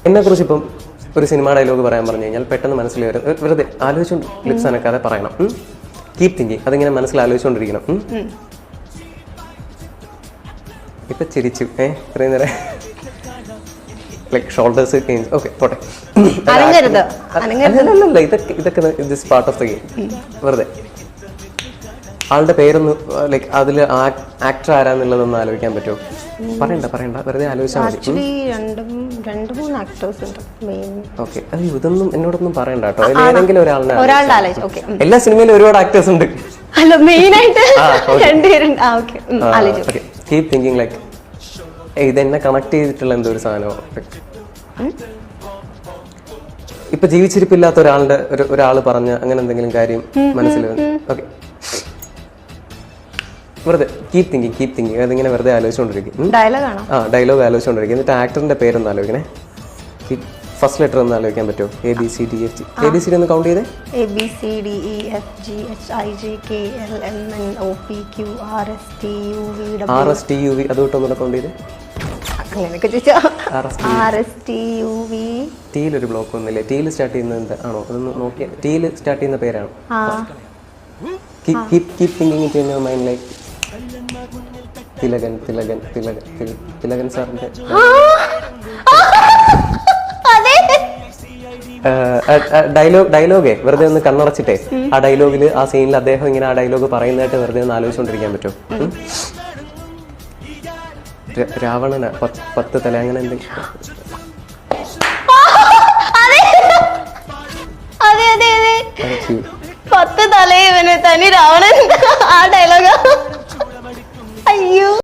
എന്നെ കുറിച്ച് ഇപ്പം ഒരു സിനിമ ഡയലോഗ് പറയാൻ പറഞ്ഞു കഴിഞ്ഞാൽ പെട്ടെന്ന് മനസ്സിൽ വരും. വെറുതെ ആലോചിച്ചുകൊണ്ട് ലിപ്സ് അനക്കാതെ പറയണം. Keep thinking. അതിങ്ങനെ മനസ്സിൽ ആലോചിച്ചുകൊണ്ടിരിക്കണം. ഇപ്പൊ ചിരിച്ചു. ഇത്രയും നേരം ലൈക് ഷോൾഡേഴ്സ് ചേഞ്ച്. ഓക്കെ പോട്ടെ. അല്ലല്ല, ഇതൊക്കെ this part of the game. വെറുതെ ആളുടെ പേരൊന്ന് ലൈക്ക് അതിൽ ആക്ടർ ആരാന്നുള്ളതൊന്ന് ആലോചിക്കാൻ പറ്റുമോ? പറയണ്ട വെറുതെ ആലോചിച്ചാൽ മതി. ഓക്കെ, ഇതൊന്നും എന്നോടൊന്നും പറയണ്ട കേട്ടോ. ഏതെങ്കിലും ഒരാളുടെ. എല്ലാ സിനിമയിലും ഒരുപാട് ആക്ടേഴ്സ് ഉണ്ട്. കീപ് തിങ്കിങ് ലൈക്ക് ഇതെന്നെ കണക്ട് ചെയ്തിട്ടുള്ള എന്തോ ഒരു സാധനമോ. ഇപ്പൊ ജീവിച്ചിരിപ്പില്ലാത്ത ഒരാള് പറഞ്ഞ അങ്ങനെ എന്തെങ്കിലും കാര്യം മനസ്സിൽ വന്നു. ഓക്കെ, വെറുതെ കീപ് തിങ്കിങ് അതിങ്ങനെ വെറുതെ ആലോചിച്ചുകൊണ്ടിരിക്കും. ഡയലോഗ് ആലോചിച്ചുകൊണ്ടിരിക്കും. എന്നിട്ട് ആക്ടറിന്റെ പേരൊന്ന് ആലോചിക്കണേ. ഫസ്റ്റ് ലെറ്റർ ഒന്ന് ആലോചിക്കാൻ പറ്റുമോ? ABCDFG. ABCD ഒന്ന് കൗണ്ട് ചെയ്തേ. RSTUV അതുകൊണ്ടൊന്നുകൂടെ കൗണ്ട് ചെയ്തേ. ടീലൊരു ബ്ലോക്ക് ഒന്നുമില്ലേ? ടീല് സ്റ്റാർട്ട് ചെയ്യുന്നത് എന്താ ആണോ? അതൊന്ന് നോക്കിയാൽ. ടീല് സ്റ്റാർട്ട് ചെയ്യുന്ന പേരാണോ? Keep thinking in your mind like Thilakan സാറിന്റെ ഡയലോഗേ വെറുതെ ഒന്ന് കണ്ണടച്ചിട്ടേ ആ ഡയലോഗിൽ ആ സീനിൽ അദ്ദേഹം ഇങ്ങനെ ആ ഡയലോഗ് പറയുന്നതായിട്ട് വെറുതെ ഒന്ന് ആലോചിച്ചുകൊണ്ടിരിക്കാൻ പറ്റുമോ? രാവണന 10 തല അങ്ങനെ എന്തെങ്കിലും. 10 തലയെ തനി രാവണൻ ആ ഡയലോഗ്. അയ്യോ.